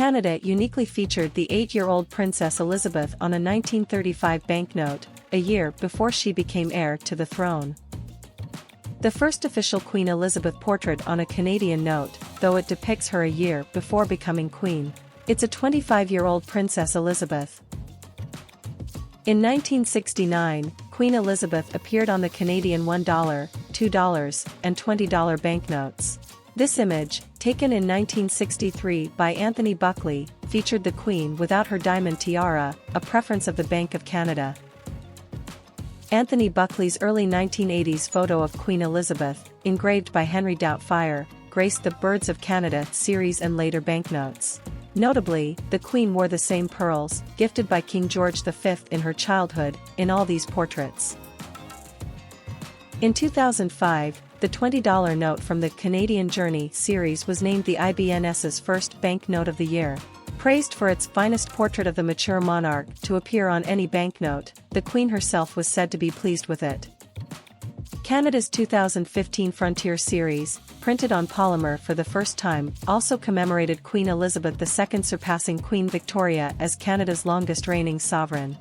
Canada uniquely featured the 8-year-old Princess Elizabeth on a 1935 banknote, a year before she became heir to the throne. The first official Queen Elizabeth portrait on a Canadian note, though it depicts her a year before becoming queen. It's a 25-year-old Princess Elizabeth. In 1969, Queen Elizabeth appeared on the Canadian $1, $2, and $20 banknotes. This image, taken in 1963 by Anthony Buckley, featured the Queen without her diamond tiara, a preference of the Bank of Canada. Anthony Buckley's early 1980s photo of Queen Elizabeth, engraved by Henry Doubtfire, graced the Birds of Canada series and later banknotes. Notably, the Queen wore the same pearls, gifted by King George V in her childhood, in all these portraits. In 2005, the $20 note from the Canadian Journey series was named the IBNS's first banknote of the year. Praised for its finest portrait of the mature monarch to appear on any banknote, the Queen herself was said to be pleased with it. Canada's 2015 Frontier series, printed on polymer for the first time, also commemorated Queen Elizabeth II, surpassing Queen Victoria as Canada's longest reigning sovereign.